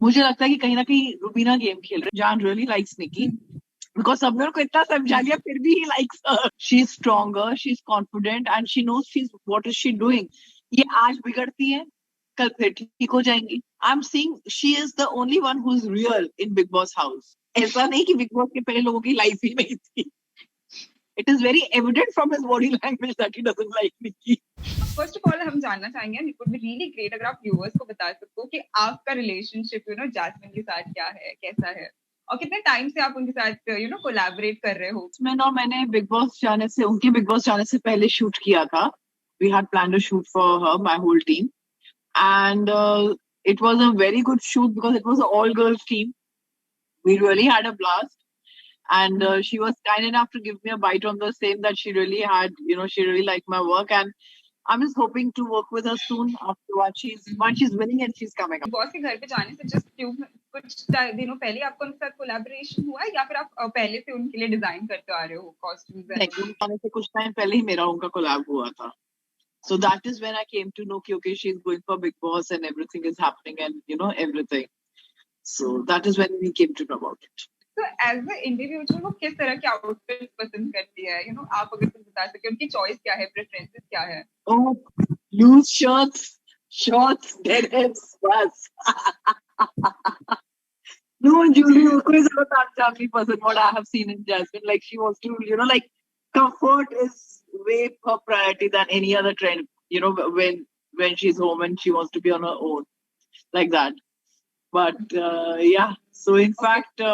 मुझे लगता है कि कहीं ना कहीं रुबीना गेम खेल रही है। जान रियली लाइक्स निकी बिकॉज सबने उनको इतना समझा लिया फिर भी he likes her. She is stronger, she is confident and she knows she is what is she doing. ये आज बिगड़ती है, कल फिर ठीक हो जाएंगी। I am seeing she is the only one who is real in Bigg Boss house. ऐसा नहीं कि बिग बॉस के पहले लोगों की लाइफ ही नहीं थी। It is very evident from his body language that he doesn't like Nikki. First of all हम जानना चाहेंगे, it would be really great अगर आप व्यूअर्स को बता सको कि आपका रिलेशनशिप जैस्मिन के साथ क्या है, कैसा है, और कितने टाइम से आप उनके साथ कोलैबोरेट कर रहे हो। मैंने बिग बॉस जाने से, उनके बिग बॉस जाने से पहले शूट किया था। We had plan to shoot for her, my whole team, and it was a very good shoot because it was an all girls team. We really had a blast, and she was kind enough to give me a bite on the same that she really had, she really liked my work, and I'm just hoping to work with her soon after once she's winning and she's coming up. Boss के घर पे जाने से just कुछ दिनों पहले आपको उनके साथ कोलैबोरेशन हुआ है या फिर आप पहले से उनके लिए डिजाइन करते आ रहे हो कॉस्ट्यूम्स? नहीं, जाने से कुछ टाइम पहले ही मेरा उनका कोलैब हुआ था. So that is when I came to know okay, she's going for Big Boss and everything is happening and everything. So that is when we came to know about it. तो as a individual वो किस तरह के outfit पसंद करती है? आप अगर कुछ बता सके, उनकी चॉइस क्या है, प्रेफरेंसेस क्या है? Oh, loose shirts, shorts, deadheads, bas. No, Julie, उसको ही ज़्यादा तामझाम पसंद. What I have seen in Jasmine, like she wants to, like comfort is way her priority than any other trend. When she's home and she wants to be on her own, like that. But yeah, so in fact,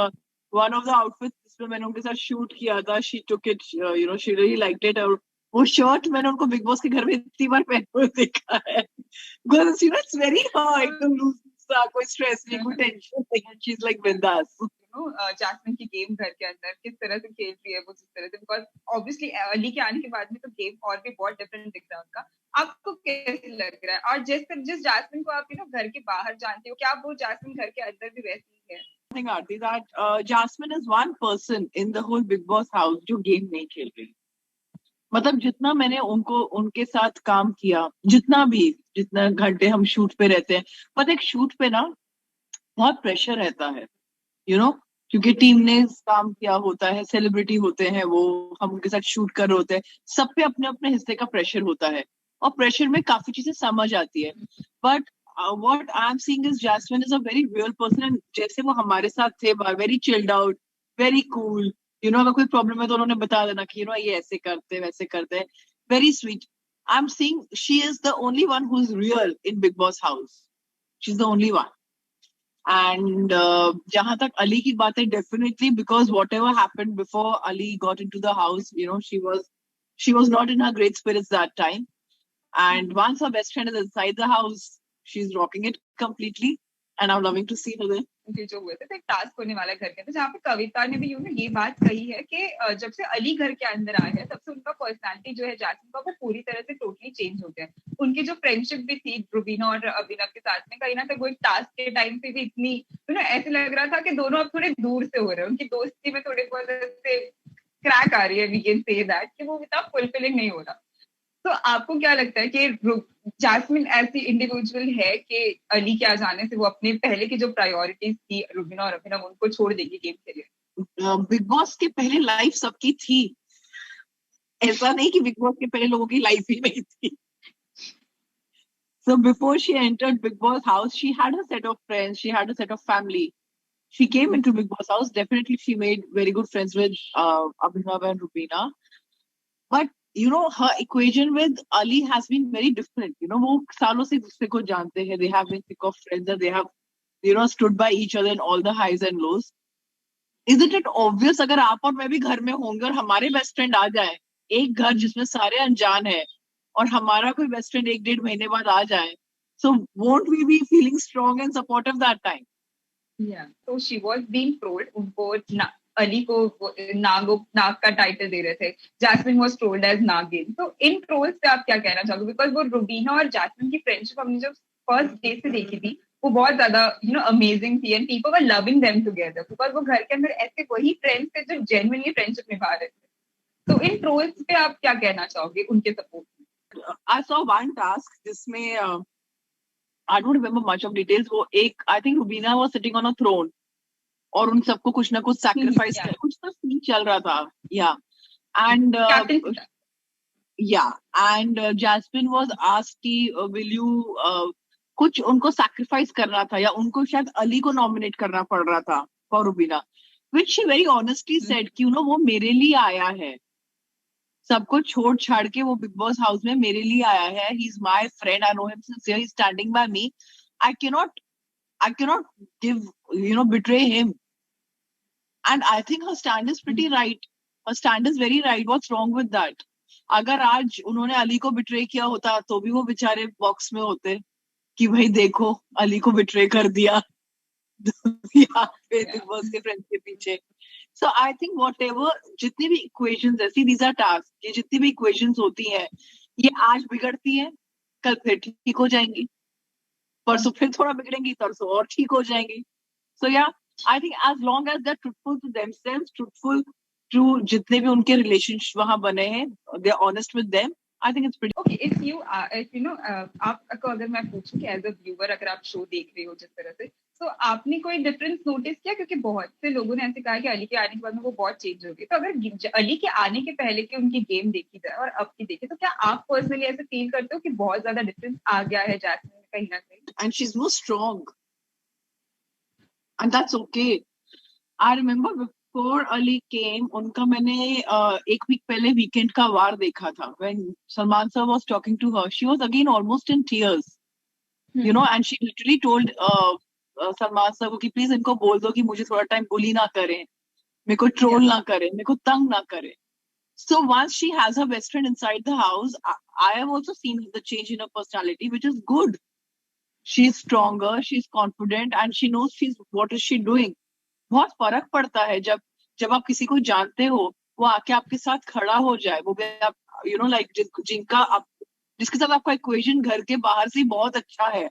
one of the outfits जिसमें मैंने उनके साथ shoot किया था, she took it, she really liked it. और वो shirt मैंने उनको बिग बॉस के घर में इतनी बार पहने हुए देखा है. Because it's very hard, एकदम loose सा, कोई stress नहीं, कोई tension नहीं, and she's like बिंदास. जैस्मिन की गेम घर के अंदर किस तरह से खेल रही है वो, जिस तरह से, बिकॉज ऑब्वियसली अली के आने के बाद में तो गेम और भी बहुत डिफरेंट दिख रहा है उनका. आपको कैसे लग रहा है? और जिस जैस्मिन को आप घर के बाहर जानते हो, क्या वो जैस्मिन घर के अंदर भी वैसी है? I think Aarti that Jasmine is one person in the whole Big Boss house जो गेम नहीं खेल रही. मतलब जितना मैंने उनके साथ काम किया, जितना घंटे हम शूट पे रहते हैं, पर एक शूट पे ना बहुत प्रेशर रहता है, क्योंकि टीम ने काम किया होता है, सेलिब्रिटी होते हैं वो, हम उनके साथ शूट कर रहे होते हैं, सब पे अपने अपने हिस्से का प्रेशर होता है और प्रेशर में काफी चीजें समझ आती है. But what I am seeing is Jasmine is a very real person, and जैसे वो हमारे साथ थे, very chilled out, very cool. अगर कोई प्रॉब्लम है तो उन्होंने बता देना कि ये ऐसे करते वैसे करते हैं. Very sweet. I am seeing she is the only one who is real in Bigg Boss house. She is the only one. And jahan tak Ali ki baat hai, definitely, because whatever happened before Ali got into the house, she was not in her great spirits that time. And once her best friend is inside the house, she's rocking it completely, and I'm loving to see her there. जो हुए थे, तो एक task होने वाला घर के अंदर, जहाँ पे कविता ने भी ये बात कही है कि जब से अली घर के अंदर आए हैं तब से उनका पर्सनालिटी जो है जैस्मिन का, वो पूरी तरह से टोटली चेंज हो गया है. उनकी जो फ्रेंडशिप भी थी रुबीना और अभिनव के साथ में, कहीं ना कहीं वो एक टास्क के टाइम पे भी इतनी ऐसे लग रहा था कि दोनों अब थोड़े दूर से हो रहे हैं. उनकी दोस्ती में थोड़े बहुत ऐसे क्रैक आ रही है, वी कैन से दैट, कि वो इतना फुलफिलिंग नहीं हो रहा. तो आपको क्या लगता है कि जैस्मिन ऐसी इंडिविजुअल है कि अली के आ जाने से वो अपने पहले की जो प्रायोरिटीज थी रुबीना और अभिनव, उनको छोड़ देगी गेम के लिए? बिग बॉस के पहले लाइफ सबकी थी. ऐसा नहीं कि बिग बॉस के पहले लोगों की लाइफ ही नहीं थी. So before she entered Big Boss house, she had a set of friends, she had a set of family. She came into Big Boss house. Definitely, she made very good friends with Abhinav and Rubina. But her equation with Ali has been very different. वो सालों से दूसरे को जानते हैं. They have been thick of friends, and they have, stood by each other in all the highs and lows. Isn't it obvious अगर आप और मैं भी घर में होंगे और हमारे बेस्ट फ्रेंड आ जाए, एक घर जिसमें सारे अनजान है, और हमारा कोई बेस्ट फ्रेंड 1-1.5 महीने बाद आ जाए, so won't we be feeling strong and supportive that time? Yeah. So she was being trolled. उनको अली को नाग का टाइटल दे रहे थे. जैस्मिन वाज ट्रोल्ड एज नागिन. तो इन ट्रोल्स पे आप क्या कहना चाहोगे? बिकॉज वो रुबीना और जैस्मिन की फ्रेंडशिप हमने जब फर्स्ट डे से देखी थी, वो बहुत ज्यादा अमेजिंग थी, and people were loving them together, because वो घर के अंदर ऐसे वही फ्रेंड्स थे जो जेन्युइनली फ्रेंडशिप निभा रहे थे. तो इन ट्रोल्स पे आप क्या कहना चाहोगे उनके सपोर्ट में? I saw one task जिसमें I don't remember much of details. वो एक, I think Rubina was sitting on a throne और उन सबको कुछ ना कुछ sacrifice Yeah. कर, कुछ तो सीन चल रहा था. Yeah. And Captain था. yeah, and Jasmine was asked कि will you कुछ उनको sacrifice करना था या उनको शायद अली को nominate करना पड़ रहा था for Rubina, which she very honestly said कि वो मेरे लिए आया है, सबको छोड़ छाड़ के वो बिग बॉस हाउस में मेरे लिए आया है. He is my friend, I know him sincere, he is standing bye me. I cannot give, betray him. And I think her stand is pretty right. Her stand is very right. What's wrong with that? अगर आज उन्होंने अली को betray किया होता तो भी वो बेचारे बॉक्स में होते कि भाई देखो अली को बिट्रे कर दिया यहाँ पे बिग बॉस के फ्रेंड्स के पीछे. So I think whatever, जितनी भी equations है, see these are tasks, ये जितनी भी equations होती हैं, ये आज बिगड़ती हैं, कल फिर ठीक हो जाएंगी, परसों फिर थोड़ा बिगड़ेंगी, परसों और ठीक हो जाएंगी. So yeah, I think as long as they're truthful to themselves, truthful to जितने भी उनके relationships वहाँ बने हैं, they're honest with them, I think it's pretty. Okay, if you know, आपको अगर मैं पूछूं कि एज अ व्यूअर अगर आप शो देख रहे हो जिस तरह से, तो आपने कोई डिफरेंस नोटिस किया? क्योंकि बहुत से लोगों ने ऐसे कहा कि अली के आने के बाद में वो बहुत चेंज हो गई. तो अगर अली के आने के पहले की उनकी गेम देखी जाए और अब की देखी, तो क्या आप पर्सनली ऐसे फील करते हो कि बहुत ज्यादा डिफरेंस आ गया है जैस्मिन में कहीं ना कहीं? And she's more strong. And that's okay. I remember before Ali came, उनका मैंने एक वीक पहले वीकेंड का वार देखा था. When Salman sir was talking to her, she was again almost in tears. And she literally told Salman sir को कि please इनको बोल दो कि मुझे थोड़ा टाइम बुली ना करें, मेरे को ट्रोल ना करें, मेरे को तंग ना करें. So once she has her best friend inside the house, I have also seen the change in her personality, which is good. She's stronger, she's confident, and she knows what is she doing. बहुत फर्क पड़ता है जब आप किसी को जानते हो, वो आके आपके साथ खड़ा हो जाए, वो भी आप लाइक जिसके साथ आपका इक्वेशन घर के बाहर से बहुत अच्छा है,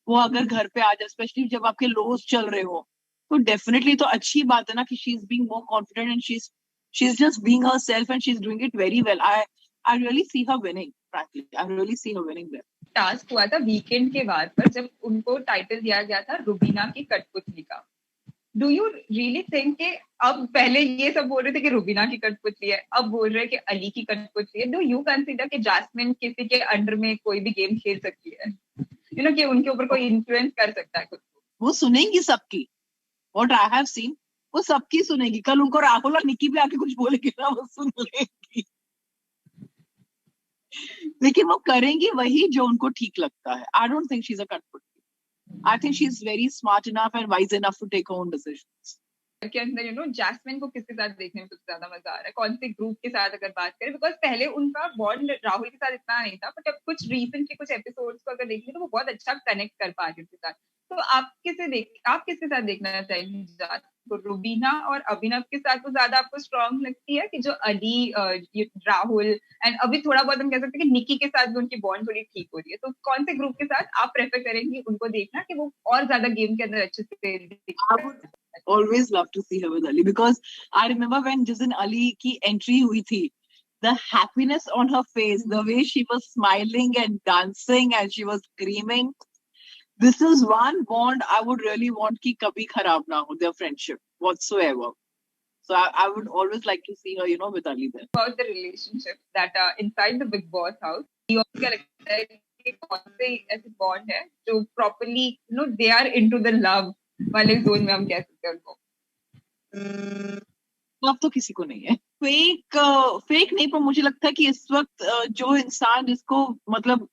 वो अगर घर पे आ जाए, स्पेशली जब आपके लोस चल रहे हो, तो डेफिनेटली तो अच्छी बात है ना कि she is being more confident and she is just being herself and she is doing it very well. I really see her winning, frankly I really see her winning there. Task हुआ था weekend के बाद पर जब उनको title दिया गया था रुबीना की कठपुतली का. डू यू रियली थिंक कि अब पहले ये सब बोल रहे थे कि रुबीना की कठपुतली है, अब बोल रहे हैं कि अली की कठपुतली है? डू यू कंसीडर कि जास्मिन किसी के अंडर में कोई भी गेम खेल सकती है, कि उनके ऊपर कोई इन्फ्लुएंस कर सकता है खुद को? वो सुनेंगी सबकी. व्हाट आई हैव सीन, वो सबकी सुनेगी. कल उनको राहुल और निकी भी आके कुछ बोलेगी ना, वो सुन लेगी. लेकिन वो करेंगी वही जो उनको ठीक लगता है. आई don't think she is a कठपुतली. I think she's very smart enough and wise enough to take her own decisions. के अंदर जैस्मिन को किसके साथ देखने में सबसे ज्यादा मजा आ रहा है? कौन से ग्रुप के साथ अगर बात करें? बिकॉज पहले उनका बॉन्ड राहुल के साथ इतना नहीं था, बट अब कुछ रिसेंटली कुछ एपिसोड्स को अगर देखें तो वो बहुत अच्छा कनेक्ट कर पा रही उनके साथ. तो आप किसके साथ देखना चाहेंगे? रुबीना और अभिनव के साथ तो ज्यादा आपको स्ट्रॉन्ग लगती है कि जो अली, राहुल एंड अभी थोड़ा बहुत हम कह सकते हैं कि निकी के साथ भी उनकी बॉन्ड थोड़ी ठीक हो रही है? तो कौन से ग्रुप के साथ आप प्रेफर करेंगे उनको देखना कि वो और ज्यादा गेम के अंदर अच्छे से? Always love to see her with Ali because I remember when जिस दिन Ali की entry हुई थी, the happiness on her face, the way she was smiling and dancing and she was screaming. This is one bond I would really want कि कभी खराब ना हो, their friendship whatsoever. So I would always like to see her, with Ali there. About the relationships that are inside the Big Boss house, you क्या लगता है कि कौन से ऐसे बॉन्ड है जो properly, they are into the love वाले जोन में हम कह सकते हैं उनको? अब तो किसी को नहीं है. फेक नहीं, पर मुझे लगता है कि इस वक्त जो इंसान जिसको मतलब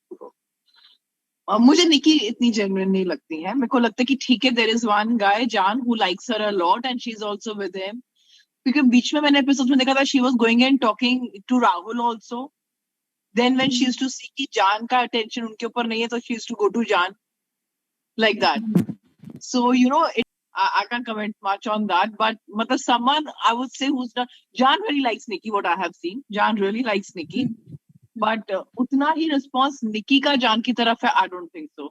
मुझे निकी इतनी जेन्युइन नहीं लगती है. मेरे को लगता है कि ठीक है, there is one guy Jaan who likes her a lot and she is also with him. क्योंकि बीच में मैंने एपिसोड में देखा था she was going and talking to Rahul also. Then when she used to see कि जान का अटेंशन उनके ऊपर नहीं है, तो she used to go to Jaan like that. So I can't comment much on that, but someone I would say who's not, Jan really likes Nikki. What I have seen, Jan really likes Nikki, but उतना ही response Nikki का Jan की तरफ है, I don't think so.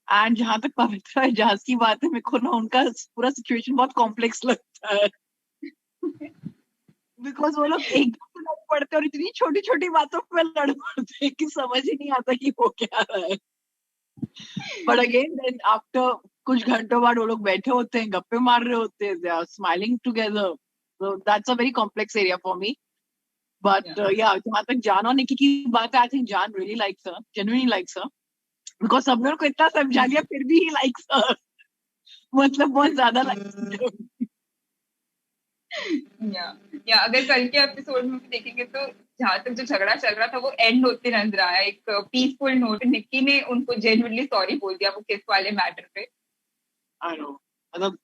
And जहां तक पवित्रा एजाज की बात है, मेरे को ना उनका पूरा सिचुएशन बहुत कॉम्प्लेक्स लगता है. बिकॉज वो लोग एक दूसरे लड़ पड़ते और इतनी छोटी छोटी बातों पर लड़ पड़ते हैं कि समझ ही नहीं आता कि वो क्या रहा है. बट अगेन देन आफ्टर कुछ घंटों बाद वो लोग बैठे होते हैं, गप्पे मार रहे होते हैं, they are smiling together. So that's a very complex area for me. But yeah जहां तक जान और निकी की बात है, I think Jaan really likes her, genuinely likes her, because सबने उनको इतना समझा लिया फिर भी ही लाइक्स हर. मतलब बहुत ज्यादा लाइक्स. या अगर कल के एपिसोड में भी देखेंगे तो जहां तक जो झगड़ा चल रहा था वो एंड होते नजर आया एक पीसफुल नोट. निक्की ने उनको जेन्युइनली सॉरी बोल दिया वो किस वाले मैटर पे. आई नो, मतलब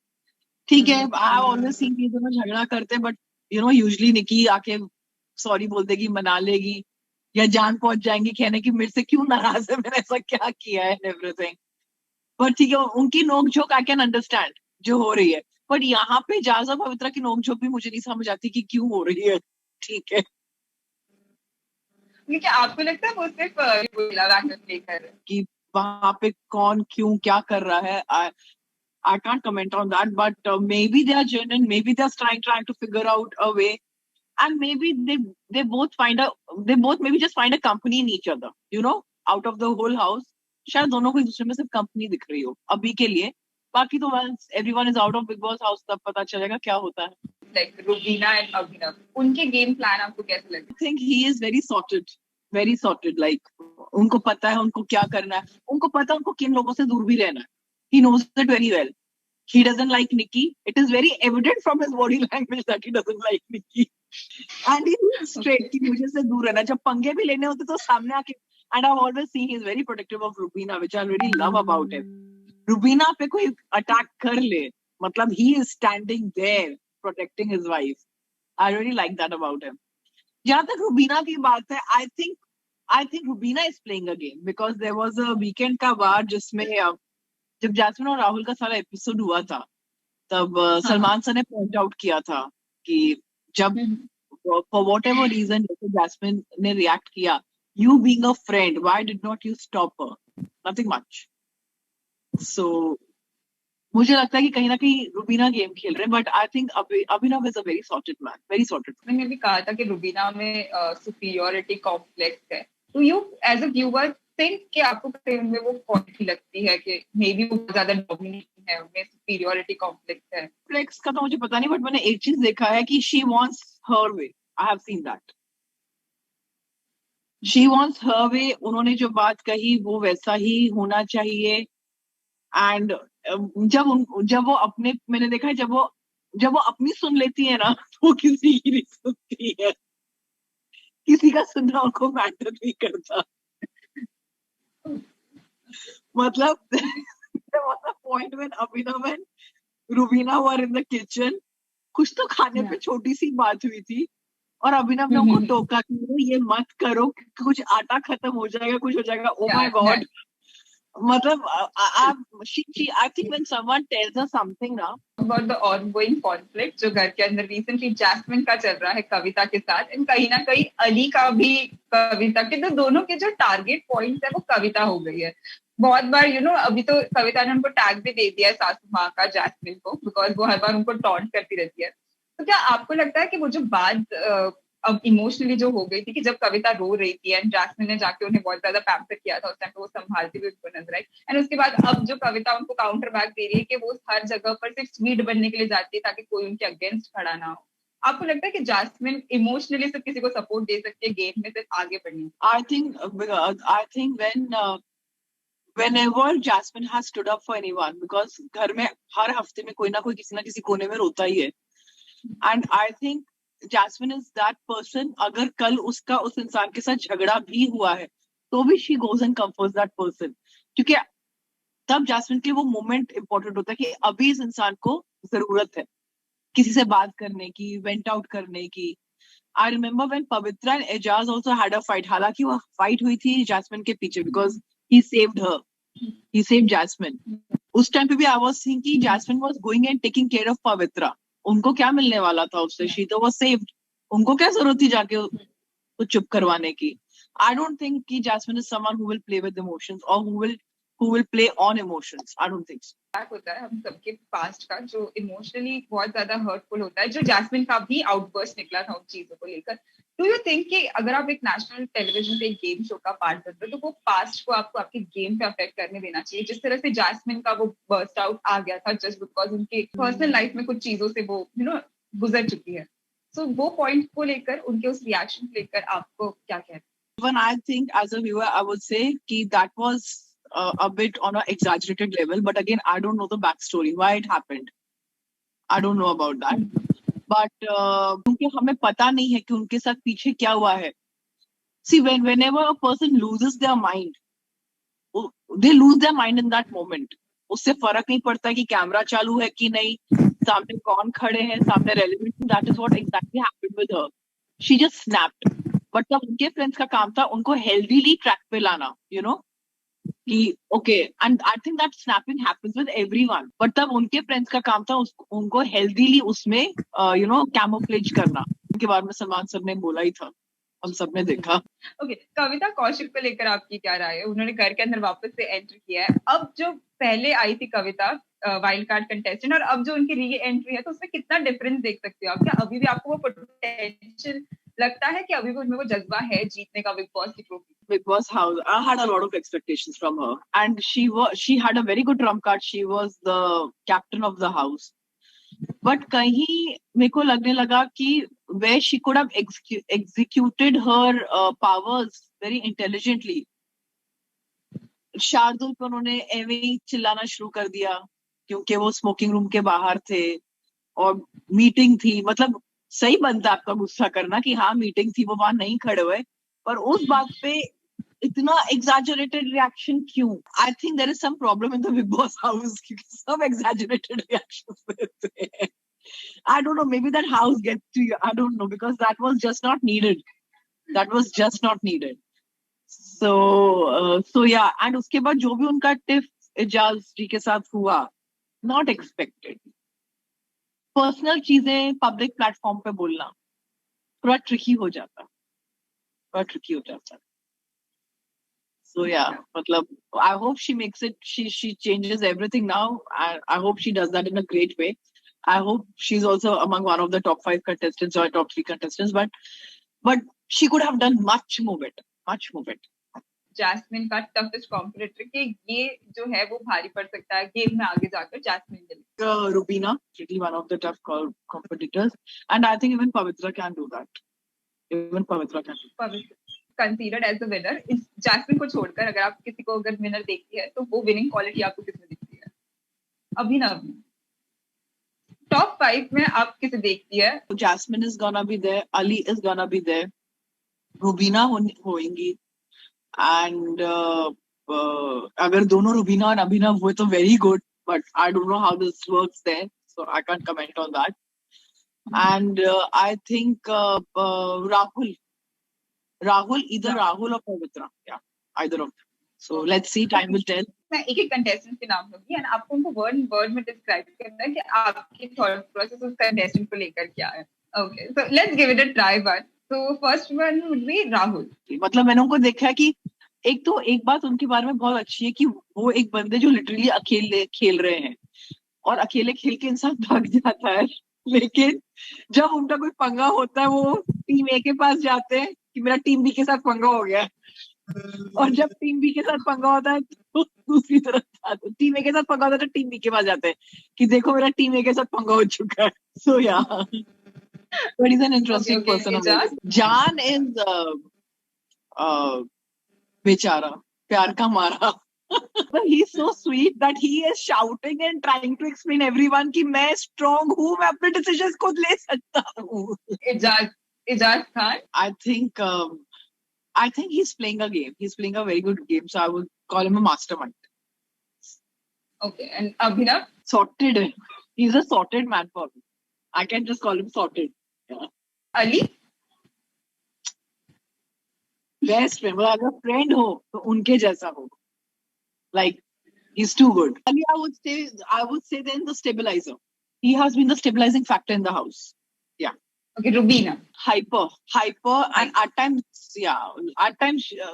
ठीक है, आई हैव ऑलवेज सीन ये दोनों झगड़ा करते, बट यू नो यूजुअली निकी आके सॉरी बोल देगी, मना लेगी, या जान पहुंच जाएंगी कहने की मेरे से क्यों नाराज है, मैंने ऐसा क्या किया है, एवरीथिंग. पर ठीक है, उनकी नोकझोंक आई कैन अंडरस्टैंड जो हो रही है. बट यहाँ पे जाज़ और पवित्रा की नोकझोंक भी मुझे नहीं समझ आती कि क्यों हो रही है. ठीक है, क्योंकि आपको लगता है वो सिर्फ लव एक्ट्रेस लेकर कि वहां पे कौन क्यों क्या कर रहा है, I can't comment on that, but maybe they are genuine, maybe they are trying to figure out a way, and maybe they both they both maybe just find a company in each other, you know, out of the whole house. शायद दोनों को एक दूसरे में सिर्फ company दिख रही हो अभी के लिए. बाकी तो once everyone is out of Big Boss house तब पता चलेगा क्या होता है. लाइक रुबीना एंड अभिनव उनके गेम प्लान आपको कैसे लगे? I think he is very sorted. Like उनको पता है उनको क्या करना है, उनको पता है उनको किन लोगों से दूर भी रहना है. He knows it very well. He doesn't like Nikki. It is very evident from his body language that he doesn't like Nikki. And he is straight कि मुझे से दूर रहना. जब पंगे भी लेने होते तो सामने आके. And I've always seen he is very protective of Rubina, which I really love about him. Rubina पे कोई attack कर ले, मतलब he is standing there protecting his wife. I really like that about him. जहाँ तक रुबीना की बात है, I think Rubina is playing a game because there was a weekend का बार जिसमें जब जैस्मिन और राहुल का सारा एपिसोड हुआ था, तब सलमान सर ने पॉइंट आउट किया था कि जब फॉर वॉट एवर रीजन जैसे जैस्मिन ने रिएक्ट किया, you being a friend, why did not you stop her, nothing much. So मुझे लगता है कि कहीं ना कहीं रुबीना गेम खेल रहे हैं, but I think Abhinav is a very sorted man, very sorted. मैंने भी कहा था कि रुबीना में सुपीरियोरिटी कॉम्प्लेक्स है. तो you as a viewer think कि आपको कहीं उनमें वो क्वालिटी लगती है कि मे बी वो ज्यादा डोमिनेटिंग है, उनमें सुपीरियोरिटी कॉम्प्लेक्स है? कॉम्प्लेक्स का तो मुझे पता नहीं, बट मैंने एक चीज देखा है कि she wants her way. I have seen that. She wants her way. उन्होंने जो बात कही वो वैसा ही होना चाहिए. एंड जब वो अपने, मैंने देखा है जब वो अपनी सुन लेती है ना तो वो किसी की नहीं सुनती है. किसी का सुनना उनको मैटर नहीं करता. मतलब there was a point when Abhinav and Rubina were in the kitchen. कुछ तो खाने पे छोटी सी बात हुई थी और अभिनव ने उनको टोका कि ये मत करो, कुछ आटा खत्म हो जाएगा, कुछ हो जाएगा. Oh my God. मतलब I think when someone tells us something ना about the ongoing conflict जो घर के अंदर recently जैस्मिन का चल रहा है कविता के साथ, एंड कहीं ना कहीं अली का भी कविता के, तो दोनों के जो टारगेट पॉइंट्स है वो कविता हो गई है. बहुत बार अभी तो कविता ने उनको टैग भी दे दिया है सासू माँ का जैस्मिन को, बिकॉज वो हर बार उनको टॉन्ट करती रहती है. तो क्या आपको लगता है कि वो जो बात अब इमोशनली जो हो गई थी कि जब कविता रो रही थी एंड जैस्मिन ने जाके उन्हें बहुत ज्यादा पैम्पर किया था, उस टाइम पे वो संभालती हुई उनको नजर आई, एंड उसके बाद अब जो कविता उनको काउंटर बैक दे रही है कि वो हर जगह पर सिर्फ स्वीट बनने के लिए जाती है ताकि कोई उनके अगेंस्ट खड़ा ना हो, आपको लगता है कि जैस्मिन इमोशनली सिर्फ किसी को सपोर्ट दे सकती है गेम में सिर्फ आगे बढ़ने? I think whenever Jasmine has stood up for anyone, because घर में हर हफ्ते में कोई ना कोई किसी ना किसी कोने में रोता ही है. And I think Jasmine is that person. अगर कल उसका उस इंसान के साथ झगड़ा भी हुआ है तो भी she goes and comforts that person. क्योंकि तब जैस्मिन के वो मोमेंट इंपॉर्टेंट होता है कि अभी इस इंसान को जरूरत है किसी से बात करने की, वेंट आउट करने की. I remember when Pavitra and Ejaz also had a fight. हालांकि वो फाइट हुई थी जैस्मिन के पीछे because he saved her, he saved Jasmin. उस टाइम पे भी I was thinking Jasmin was going and taking care of Pavitra. उनको क्या मिलने वाला था उससे? शी तो वाज सेव्ड. उनको क्या जरूरत थी जाके तो चुप करवाने की? आई डोंट थिंक कि Jasmine is someone who will play with emotions और who will play on emotions. I don't think so. होता है हम सबके पास्ट का जो इमोशनली बहुत ज्यादा हर्टफुल होता है, जो जैस्मिन का भी आउटबर्स्ट निकला था उन चीजों को लेकर. डू यू थिंक कि अगर आप एक नेशनल टेलीविजन पे एक गेम शो का पार्ट बनते हो तो वो पास्ट को आपको आपके गेम पे अफेक्ट करने देना चाहिए, जिस तरह से जैस्मिन का वो बर्स्ट आउट आ गया था जस्ट बिकॉज उनके पर्सनल लाइफ में कुछ चीजों से वो गुजर चुकी है। सो वो पॉइंट को लेकर, उनके उस रिएक्शन को लेकर आपको क्या कहना है? Even I think as a viewer, I would say कि that was a bit on an exaggerated level. But again, I don't know the backstory, why it happened. I don't know about that. But क्योंकि हमें पता नहीं है कि उनके साथ पीछे क्या हुआ है. See, whenever a person loses their mind, they lose their mind in that moment. उससे फर्क नहीं पड़ता कि कैमरा चालू है कि नहीं, सामने कौन खड़े हैं, सामने relevant. That is what exactly happened with her. She just snapped. But तब उनके फ्रेंड्स का काम था उनको हेल्दीली ट्रैक पे लाना, यू नो, कि okay. And I think that snapping happens with everyone. But तब उनके फ्रेंड्स का काम था उनको हेल्दीली उसमें यू नो कैमोफ्लेज करना. उनके बारे में सलमान सर ने बोला ही था, हम सब ने देखा. ओके, कविता कौशिक को लेकर आपकी क्या राय है? उन्होंने घर के अंदर वापस से एंटर किया है. अब जो पहले आई थी कविता वाइल्ड कार्ड कंटेस्टेंट, और अब जो उनकी री एंट्री है, तो उसमें कितना डिफरेंस देख सकते हो आप? क्या अभी भी आपको वो पोटेंशियल लगता है कि अभी भी उनमें वो जज्बा है जीतने का बिग बॉस की trophy? Big Boss house, I had a lot of expectations from her, and she had a very good trump card. She was the captain of the house. But कहीं मेरे को लगने लगा कि where she could have executed her powers very intelligently. Shardul को उन्होंने ऐवे ही चिल्लाना शुरू कर दिया क्योंकि वो स्मोकिंग रूम के बाहर थे और मीटिंग थी. मतलब सही बनता आपका गुस्सा करना कि हाँ मीटिंग थी, वो वहां नहीं खड़े हुए, पर उस बात पे इतना एग्जैजरेटेड रिएक्शन क्यों? I think there is some problem in the Bigg Boss house क्योंकि सब एग्जैजरेटेड रिएक्शंस देते हैं. I don't know, maybe that house gets to you, I don't know, because that was just not needed. That was just not needed. So yeah, and उसके बाद जो भी उनका tiff Ijaz जी के साथ हुआ, नॉट एक्सपेक्टेड. पर्सनल चीजें public platform पे बोलना थोड़ा ट्रिकी हो जाता. So yeah, मतलब I hope she makes it. She changes everything now. I hope she does that in a great way. I hope she's also among one of the top 5 contestants or top 3 contestants. But she could have done much more better. Jasmine का toughest competitor कि ये जो है वो भारी पड़ सकता है गेम में आगे जाकर जैस्मिन के लिए. Rubina, really one of the tough competitors, and I think even Pavitra can do that. Considered as a winner. Jasmine को छोड़कर अगर आप किसी को अगर विनर देखती है तो वो विनिंग क्वालिटी आपको किसमें दिखती है? अभिनव में. टॉप 5 में आप किसे देखती है? Jasmine is gonna be there, Ali is gonna be there, Rubina होंगी, and अगर दोनों रूबीना और अभिनव हुए तो very good, but I don't know how this works there, so I can't comment on that. And I think Rahul, either Rahul or Pavitra, yeah, either of them. So let's see, time will tell. मैं एक contestant के नाम लूंगी and आपको उनको word में describe करना है कि आपकी थॉट प्रोसेस उस कंटेस्टेंट को लेकर क्या है. Okay, so let's give it a try. One, तो first one would be Rahul. मतलब मैंने उनको देखा है कि एक बात उनके बारे में बहुत अच्छी है कि वो एक बंदे जो लिटरली अकेले खेल रहे हैं और अकेले खेल के इंसान थक जाता है, लेकिन जब उनका कोई पंगा होता है वो टीम ए के पास जाते हैं कि मेरा टीम बी के साथ पंगा हो गया, और जब टीम बी के साथ पंगा होता है तो दूसरी तरफ टीम ए के साथ पंगा होता है तो टीम बी के पास जाते हैं कि देखो मेरा टीम ए के साथ पंगा हो चुका है. सो या, but is an interesting person. जान इज बेचारा प्यार का मारा. He's so sweet that he is shouting and trying to explain everyone कि मैं strong हूँ, मैं अपने decisions खुद ले सकता हूँ. Ijaz Khan. I think he's playing a game. He's playing a very good game, so I would call him a mastermind. Okay, and Abhinav? Sorted. He's a sorted man for me. I can just call him sorted. Yeah. Ali? Best friend. अगर friend हो तो उनके जैसा हो. Like, he's too good. Ali, I would say then the stabilizer. He has been the stabilizing factor in the house. Yeah. Okay, Rubina. Hyper, and at times,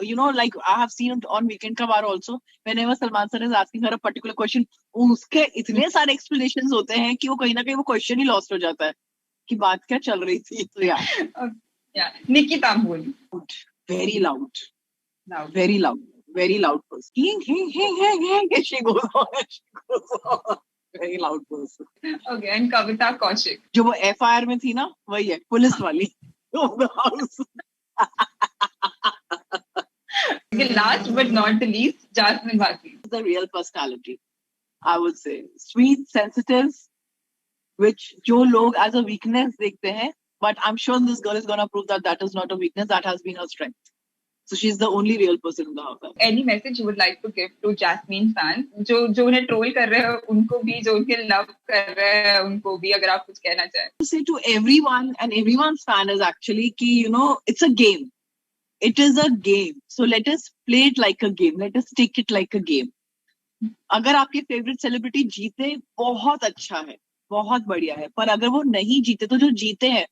you know, like I have seen on Weekend Kabar also, whenever Salman sir is asking her a particular question, उसके इतने सारे explanations होते हैं कि वो कहीं ना कहीं वो question ही lost हो जाता है कि बात क्या चल रही थी. So yeah. Yeah, Nikki Tamboli. Very loud. Loud. Very loud. Very loud person. She goes on. She goes on. Very loud person. Okay, and Kavita Kaushik. जो वो FIR में थी ना, वही है, पुलिस वाली. Of the house. Okay, last but not the least, Jasmine Bhati. The real personality, I would say. Sweet, sensitive, which जो लोग as a weakness देखते हैं, but I'm sure this girl is gonna prove that that is not a weakness, that has been her strength. So she's the only real person in the house. Any message you would like to give to Jasmine fans? जो उन्हें troll कर रहे हैं, उनको भी, जो उनके love कर रहे हैं, उनको भी, अगर आप कुछ कहना चाहें. To say to everyone and everyone's fan is actually कि, you know, it's a game. It is a game. So let us play it like a game. Let us take it like a game. अगर आपके favourite celebrity जीते, बहुत अच्छा है, बहुत बढ़िया है. पर अगर वो नहीं जीते, तो जो जीते हैं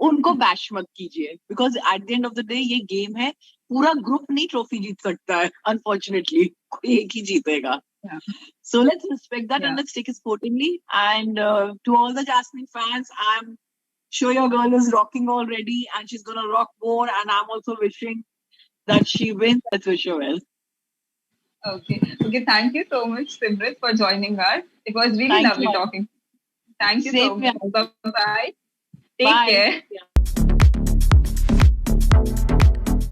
उनको बैश मत कीजिए. Because at the end of the day ये गेम है. पूरा ग्रुप नहीं ट्रॉफी जीत सकता है, अनफॉर्चुनेटली. कोई एक ही जीतेगा. So let's respect that and let's take it sportingly. And to all the Jasmine fans, I'm sure your girl is rocking already and she's gonna rock more. And I'm also wishing that she wins. Let's wish her well. Okay. Thank you so much, Simrit, for joining us. It was really lovely talking. Thank you so much. Bye-bye. Take care.